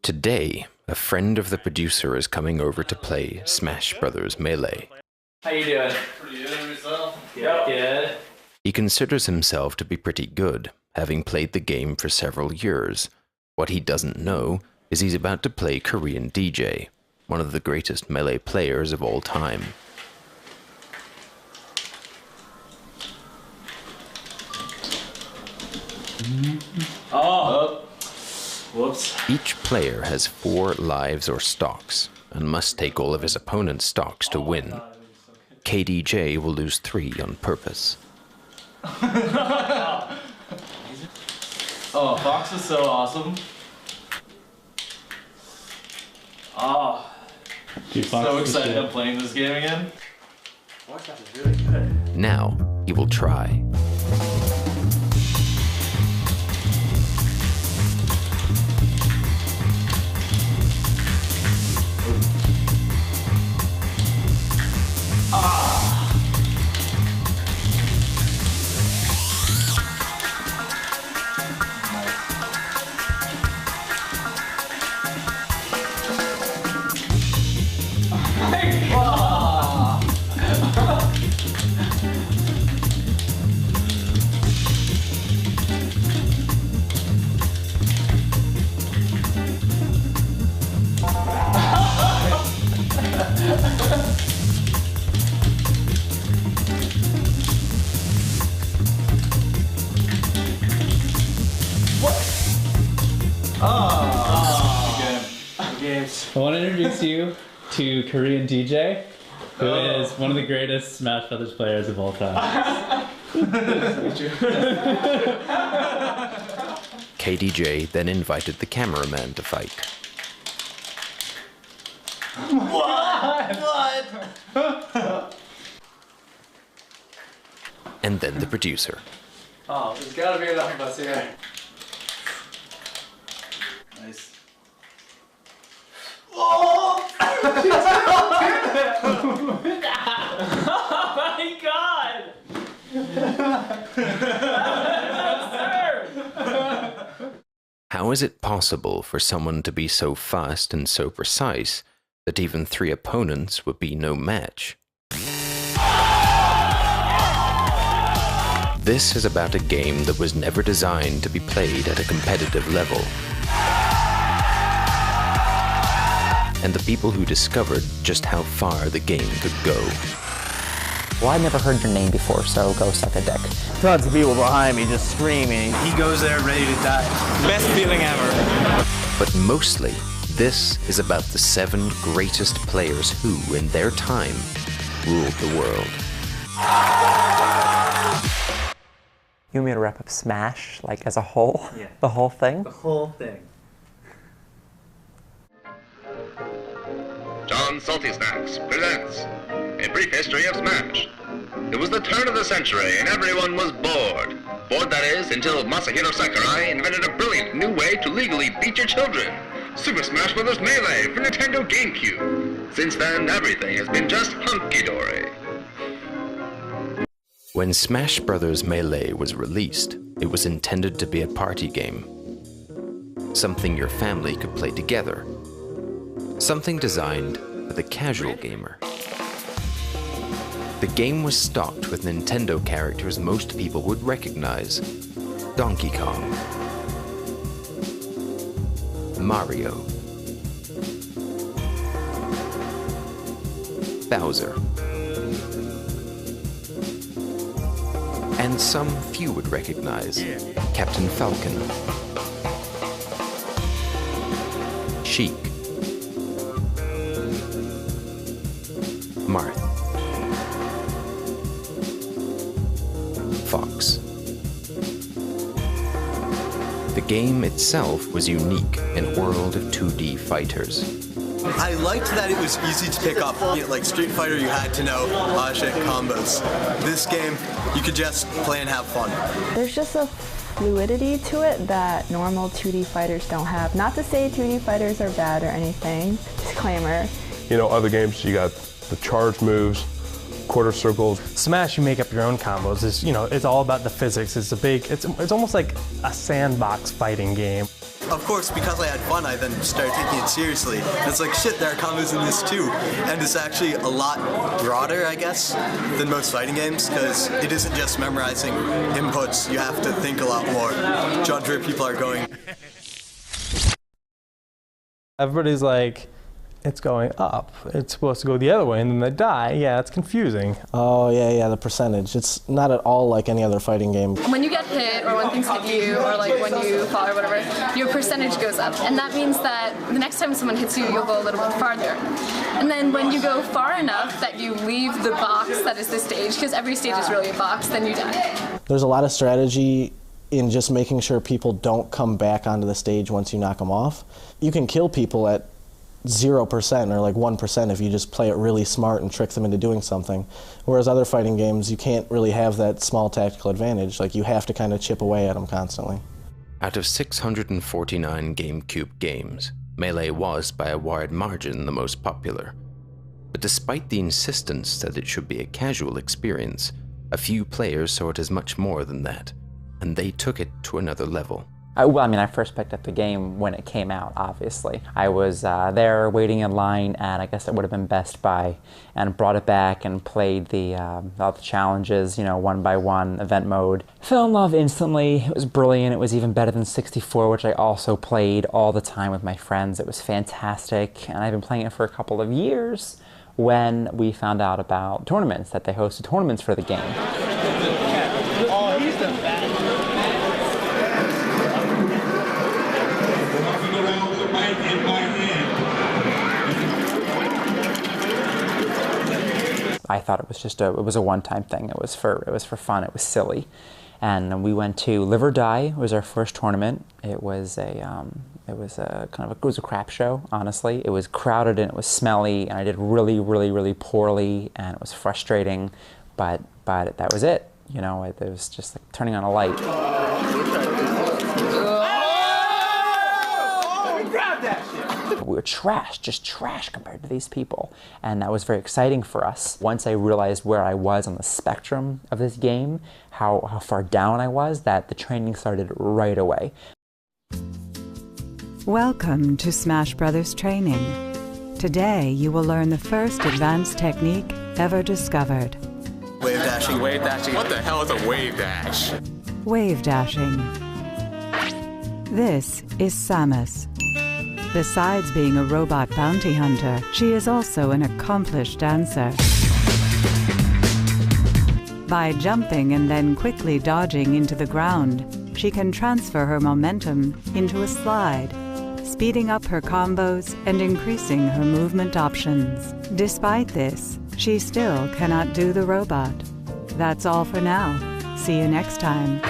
Today, a friend of the producer is coming over to play Smash Brothers Melee. How you doing? Pretty good on yourself? Yeah. Good. He considers himself to be pretty good, having played the game for several years. What he doesn't know is he's about to play Korean DJ, one of the greatest Melee players of all time. Oh! Whoops. Each player has 4 lives or stocks, and must take all of his opponent's stocks to win. KDJ will lose 3 on purpose. Oh, Fox is so awesome. Oh, Dude, so excited I'm playing this game again. Fox is really good. Now, he will try. I want to introduce you to Korean DJ, who is one of the greatest Smash Brothers players of all time. KDJ then invited the cameraman to fight. What? And then the producer. Oh, there's gotta be enough of us here. Nice. Oh! Oh my god! How is it possible for someone to be so fast and so precise that even 3 opponents would be no match? This is about a game that was never designed to be played at a competitive level. And the people who discovered just how far the game could go. Well, I'd never heard your name before, so go suck a dick. Tons of people behind me just screaming. He goes there ready to die. Best feeling ever. But mostly, this is about the 7 greatest players who, in their time, ruled the world. You want me to wrap up Smash, like, as a whole? Yeah. The whole thing? The whole thing. John Salty Snacks presents A Brief History of Smash. It was the turn of the century and everyone was bored. Bored, that is, until Masahiro Sakurai invented a brilliant new way to legally beat your children. Super Smash Bros. Melee for Nintendo GameCube. Since then, everything has been just hunky-dory. When Smash Brothers Melee was released, it was intended to be a party game. Something your family could play together. Something designed for the casual gamer. The game was stocked with Nintendo characters most people would recognize. Donkey Kong, Mario, Bowser, and some few would recognize Captain Falcon, Sheik, Marth, Fox. The game itself was unique in a world of 2D fighters. I liked that it was easy to pick up. Like Street Fighter, you had to know shit combos. This game, you could just play and have fun. There's just a fluidity to it that normal 2D fighters don't have. Not to say 2D fighters are bad or anything, disclaimer. You know, other games, you got the charge moves, quarter circles. Smash, you make up your own combos. It's, you know, it's all about the physics. It's almost like a sandbox fighting game. Of course, because I had fun, I then started taking it seriously. And it's like, shit, there are combos in this too. And it's actually a lot broader, I guess, than most fighting games, because it isn't just memorizing inputs. You have to think a lot more, judge where people are going. Everybody's like, it's going up. It's supposed to go the other way, and then they die. Yeah, it's confusing. Oh, yeah, the percentage. It's not at all like any other fighting game. When you get hit, or when things hit you, or like when you fall or whatever, your percentage goes up. And that means that the next time someone hits you, you'll go a little bit farther. And then when you go far enough that you leave the box that is the stage, because every stage is really a box, then you die. There's a lot of strategy in just making sure people don't come back onto the stage once you knock them off. You can kill people at 0% or like 1% if you just play it really smart and trick them into doing something. Whereas other fighting games, you can't really have that small tactical advantage. Like, you have to kind of chip away at them constantly. Out of 649 GameCube games, Melee was by a wide margin the most popular. But despite the insistence that it should be a casual experience, a few players saw it as much more than that, and they took it to another level. Well, I mean, I first picked up the game when it came out, obviously. I was there waiting in line at, I guess it would have been Best Buy, and brought it back and played all the challenges, you know, one by one, event mode. Fell in love instantly. It was brilliant. It was even better than 64, which I also played all the time with my friends. It was fantastic, and I've been playing it for a couple of years when we found out about tournaments, that they hosted tournaments for the game. Oh, he's the best. I thought it was just it was a one-time thing. It was for fun. It was silly, and we went to Live or Die. It was our first tournament. It was a crap show. Honestly, it was crowded and it was smelly, and I did really poorly, and it was frustrating. But that was it. You know, it was just like turning on a light. We were just trash compared to these people. And that was very exciting for us. Once I realized where I was on the spectrum of this game, how far down I was, that the training started right away. Welcome to Smash Brothers Training. Today you will learn the first advanced technique ever discovered. Wave dashing. Wave dashing. What the hell is a wave dash? Wave dashing. This is Samus. Besides being a robot bounty hunter, she is also an accomplished dancer. By jumping and then quickly dodging into the ground, she can transfer her momentum into a slide, speeding up her combos and increasing her movement options. Despite this, she still cannot do the robot. That's all for now. See you next time.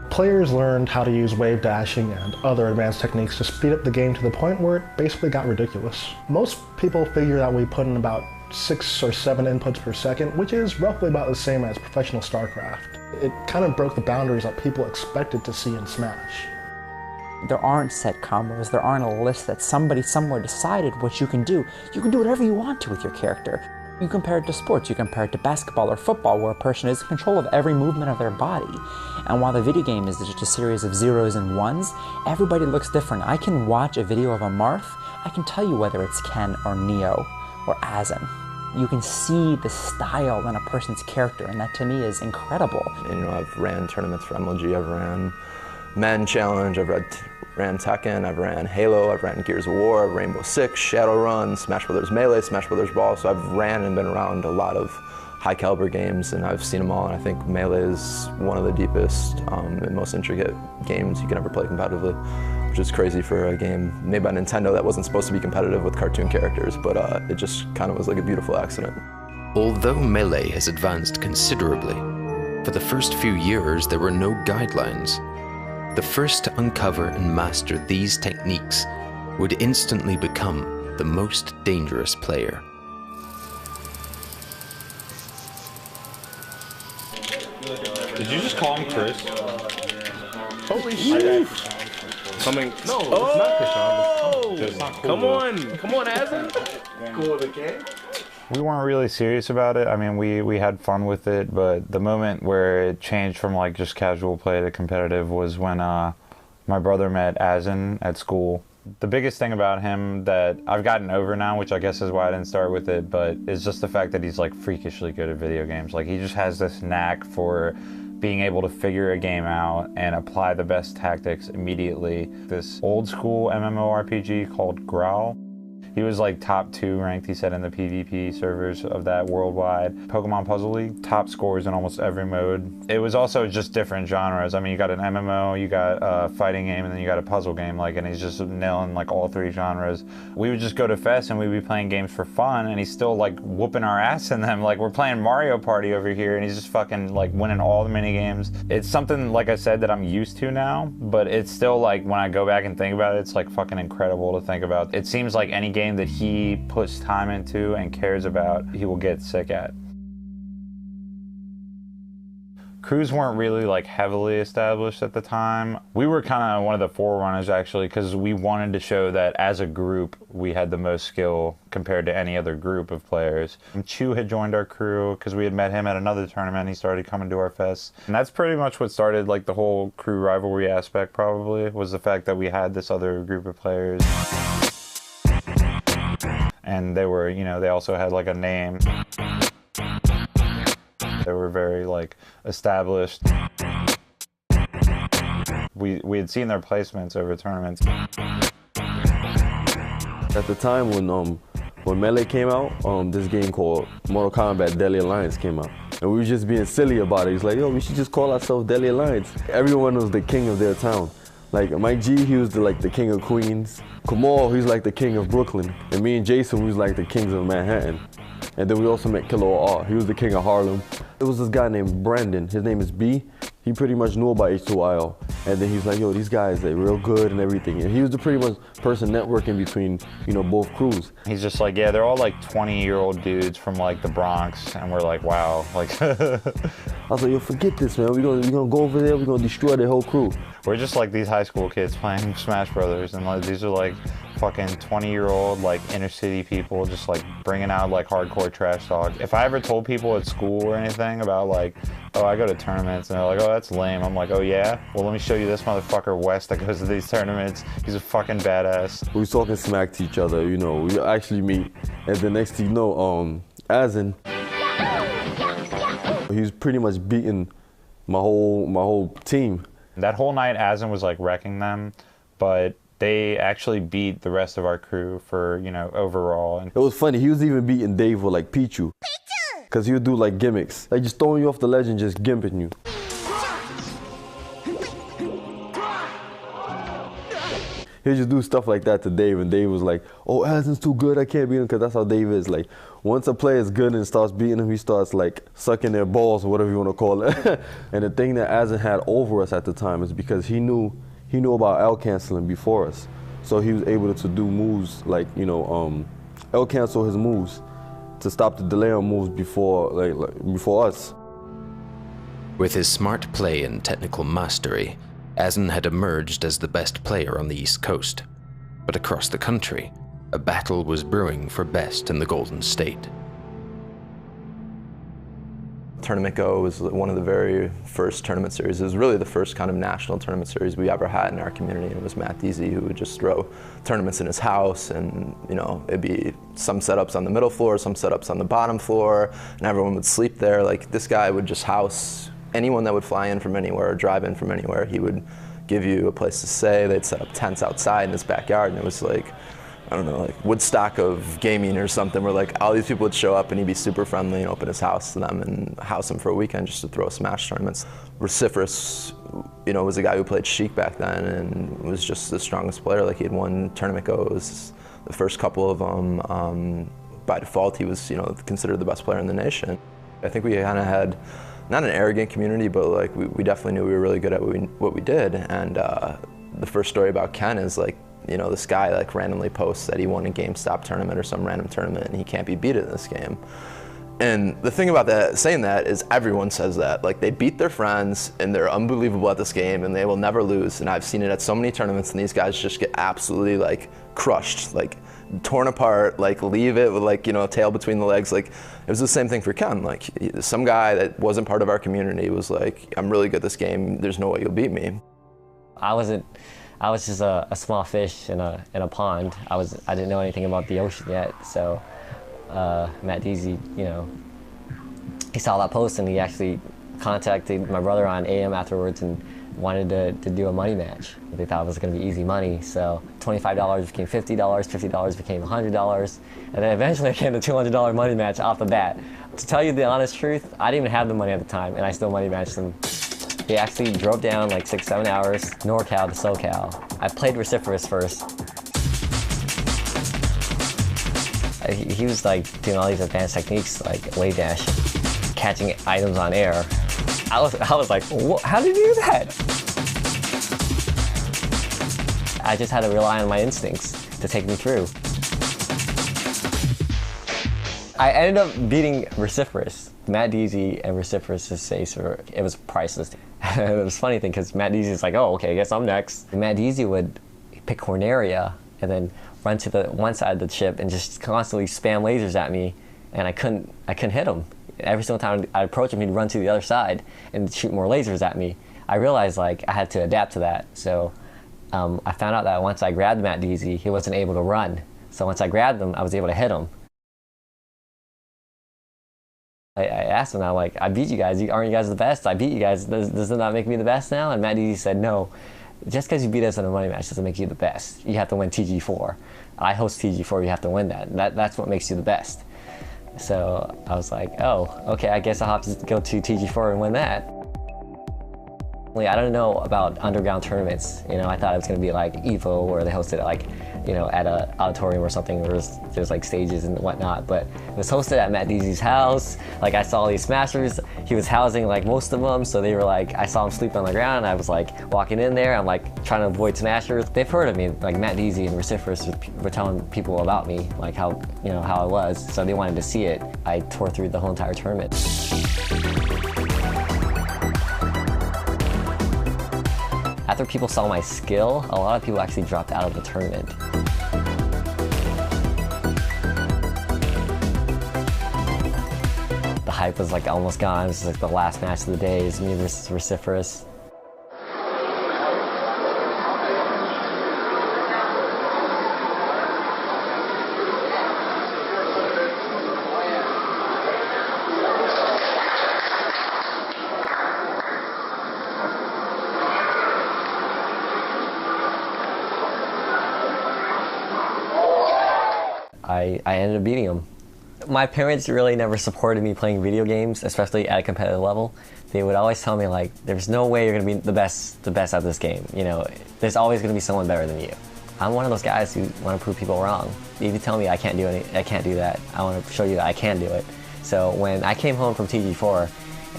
Players learned how to use wave dashing and other advanced techniques to speed up the game to the point where it basically got ridiculous. Most people figure that we put in about 6 or 7 inputs per second, which is roughly about the same as professional StarCraft. It kind of broke the boundaries that people expected to see in Smash. There aren't set combos. There aren't a list that somebody somewhere decided what you can do. You can do whatever you want to with your character. You compare it to sports, you compare it to basketball or football, where a person is in control of every movement of their body. And while the video game is just a series of zeros and ones, everybody looks different. I can watch a video of a Marth, I can tell you whether it's Ken or Neo or Azen. You can see the style in a person's character, and that to me is incredible. And, you know, I've ran tournaments for MLG, I've ran Men Challenge, I've ran Tekken, I've ran Halo, I've ran Gears of War, Rainbow Six, Shadowrun, Smash Brothers Melee, Smash Brothers Brawl, so I've ran and been around a lot of high caliber games, and I've seen them all, and I think Melee is one of the deepest and most intricate games you can ever play competitively, which is crazy for a game made by Nintendo that wasn't supposed to be competitive with cartoon characters, but it just kind of was like a beautiful accident. Although Melee has advanced considerably, for the first few years there were no guidelines. The first to uncover and master these techniques would instantly become the most dangerous player. Did you just call him Chris? Holy shit! Coming. No, Oh! it's not Christian. Come on, Asin. Cool with the game? We weren't really serious about it. I mean, we had fun with it, but the moment where it changed from like just casual play to competitive was when my brother met Asin at school. The biggest thing about him that I've gotten over now, which I guess is why I didn't start with it, but is just the fact that he's like freakishly good at video games. Like he just has this knack for being able to figure a game out and apply the best tactics immediately. This old school MMORPG called Growl. He was like top 2 ranked, he said, in the PvP servers of that worldwide Pokemon Puzzle League. Top scores in almost every mode. It was also just different genres. I mean, you got an MMO, you got a fighting game, and then you got a puzzle game, like, and he's just nailing like all 3 genres. We would just go to Fest and we'd be playing games for fun, and he's still like whooping our ass in them. Like we're playing Mario Party over here, and he's just fucking like winning all the mini games. It's something, like I said, that I'm used to now, but it's still like when I go back and think about it, it's like fucking incredible to think about. It seems like any game that he puts time into and cares about, he will get sick at. Crews weren't really like heavily established at the time. We were kind of one of the forerunners actually, because we wanted to show that as a group we had the most skill compared to any other group of players. And Chu had joined our crew because we had met him at another tournament. He started coming to our fest, and that's pretty much what started like the whole crew rivalry aspect. Probably was the fact that we had this other group of players. And they were, you know, they also had like a name. They were very like established. We had seen their placements over tournaments. At the time when Melee came out, this game called Mortal Kombat Deadly Alliance came out. And we were just being silly about it. He's like, yo, we should just call ourselves Deadly Alliance. Everyone was the king of their town. Like Mike G, he was the king of Queens. Kamal, he's like the king of Brooklyn. And me and Jason, we was like the kings of Manhattan. And then we also met Killer R. He was the king of Harlem. There was this guy named Brandon. His name is B. He pretty much knew about H2IO. And then he's like, yo, these guys, they're real good and everything. And he was the pretty much person networking between, you know, both crews. He's just like, yeah, they're all like 20-year-old dudes from like the Bronx. And we're like, wow. Like, I was like, yo, forget this, man. We're gonna go over there, we're gonna destroy their whole crew. We're just like these high school kids playing Smash Brothers, and like these are like fucking 20-year-old like inner city people just like bringing out like hardcore trash talk. If I ever told people at school or anything about like, oh, I go to tournaments, and they're like, oh, that's lame, I'm like, oh yeah? Well, let me show you this motherfucker Wes that goes to these tournaments. He's a fucking badass. We was talking smack to each other, you know, we actually meet, and the next thing you know, Asin, he was pretty much beating my whole team. That whole night, Asin was like wrecking them, but they actually beat the rest of our crew for, you know, overall. And it was funny, he was even beating Dave with like Pichu. Because he would do like gimmicks, like just throwing you off the ledge and just gimping you. He'd just do stuff like that to Dave, and Dave was like, oh, Asin's too good, I can't beat him, because that's how Dave is. Like, once a player is good and starts beating him, he starts like sucking their balls, or whatever you want to call it. And the thing that Asin had over us at the time is because he knew about L canceling before us. So he was able to do moves like, you know, L cancel his moves to stop the delay on moves before us. With his smart play and technical mastery, Asin had emerged as the best player on the East Coast. But across the country, a battle was brewing for best in the Golden State. Tournament Go was one of the very first tournament series. It was really the first kind of national tournament series we ever had in our community. It was Matt Deasy who would just throw tournaments in his house, and you know, it'd be some setups on the middle floor, some setups on the bottom floor, and everyone would sleep there. Like, this guy would just house anyone that would fly in from anywhere or drive in from anywhere. He would give you a place to stay. They'd set up tents outside in his backyard, and it was like, I don't know, like Woodstock of gaming or something, where like all these people would show up and he'd be super friendly and open his house to them and house them for a weekend just to throw Smash tournaments. Vociferous, you know, was a guy who played Sheik back then and was just the strongest player. Like, he had won Tournament Go. It was the first couple of them. By default, he was, you know, considered the best player in the nation. I think we kind of had, not an arrogant community, but like we definitely knew we were really good at what we did. And the first story about Ken is like, you know, this guy like randomly posts that he won a GameStop tournament or some random tournament and he can't be beat in this game. And the thing about that, saying that, is everyone says that. Like, they beat their friends and they're unbelievable at this game and they will never lose. And I've seen it at so many tournaments, and these guys just get absolutely like crushed, like torn apart, like leave it with like, you know, tail between the legs. Like, it was the same thing for Ken. Like, some guy that wasn't part of our community was like, I'm really good at this game, there's no way you'll beat me. I was just a small fish in a pond. I didn't know anything about the ocean yet, so Matt Deasy, you know, he saw that post and he actually contacted my brother on AM afterwards and wanted to do a money match. They thought it was going to be easy money, so $25 became $50, $50 became $100, and then eventually it became the $200 money match off the bat. To tell you the honest truth, I didn't even have the money at the time, and I still money matched them. He actually drove down like 6-7 hours, NorCal to SoCal. I played Vociferous first. He was like doing all these advanced techniques like wave dash, catching items on air. I was like, how did you do that? I just had to rely on my instincts to take me through. I ended up beating Vociferous. Matt Deasy and Vociferous' face, it was priceless. It was a funny thing because Matt Deasy's like, oh, okay, I guess I'm next. Matt Deasy would pick Corneria and then run to the one side of the ship and just constantly spam lasers at me, and I couldn't hit him. Every single time I'd approach him, he'd run to the other side and shoot more lasers at me. I realized like I had to adapt to that. So I found out that once I grabbed Matt Deasy, he wasn't able to run. So once I grabbed him, I was able to hit him. I asked him, I'm like, I beat you guys. Aren't you guys the best? I beat you guys. Does it not make me the best now? And Matt Deasy said, no. Just because you beat us in a money match doesn't make you the best. You have to win TG4. I host TG4, you have to win that. That's what makes you the best. So I was like, oh, okay, I guess I'll have to go to TG4 and win that. I don't know about underground tournaments. You know, I thought it was going to be like EVO, where they hosted it like, you know, at an auditorium or something where there's like stages and whatnot. But it was hosted at Matt Deasy's house. Like, I saw these smashers. He was housing like most of them, so they were like, I saw him sleep on the ground, and I was like walking in there. I'm like trying to avoid smashers. They've heard of me. Like, Matt Deasy and Vociferous were telling people about me, like how, you know, how I was. So they wanted to see it. I tore through the whole entire tournament. After people saw my skill, a lot of people actually dropped out of the tournament. The hype was like almost gone. It was like the last match of the day. It was me versus Vociferous. I ended up beating him. My parents really never supported me playing video games, especially at a competitive level. They would always tell me like, there's no way you're gonna be the best at this game. You know, there's always gonna be someone better than you. I'm one of those guys who want to prove people wrong. If you tell me I can't do that, I want to show you that I can do it. So when I came home from TG4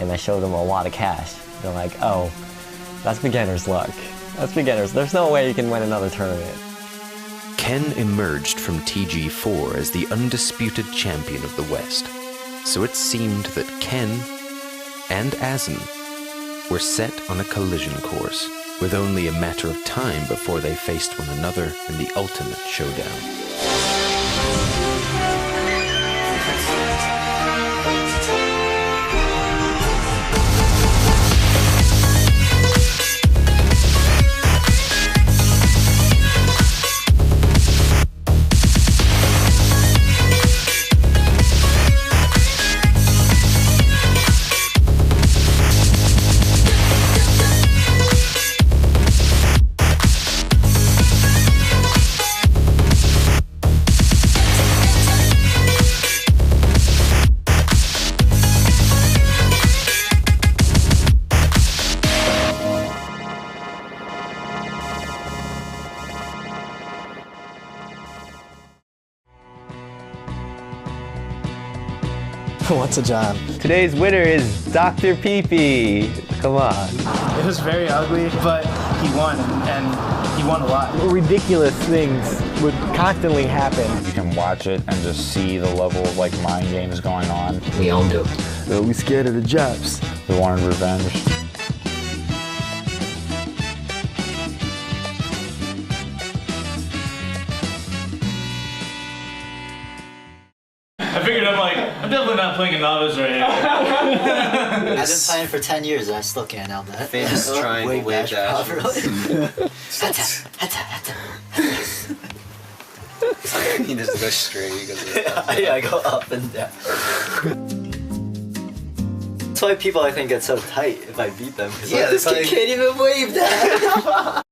and I showed them a lot of cash, they're like, oh, that's beginner's luck. That's beginner's. There's no way you can win another tournament. Ken emerged from TG4 as the undisputed champion of the West, so it seemed that Ken and Asen were set on a collision course, with only a matter of time before they faced one another in the ultimate showdown. What's a John? Today's winner is Dr. Peepee. Come on. It was very ugly, but he won, and he won a lot. Ridiculous things would constantly happen. You can watch it and just see the level of like mind games going on. We all do. We scared of the Japs. We wanted revenge. I figured I'm definitely not playing a novice right here. I've been playing for 10 years and I still can't nail that. Famous triangle wave dash. He doesn't go straight. He goes Yeah, I go up and down. That's why people I think get so tight if I beat them. Yeah, this kid can't even wave that.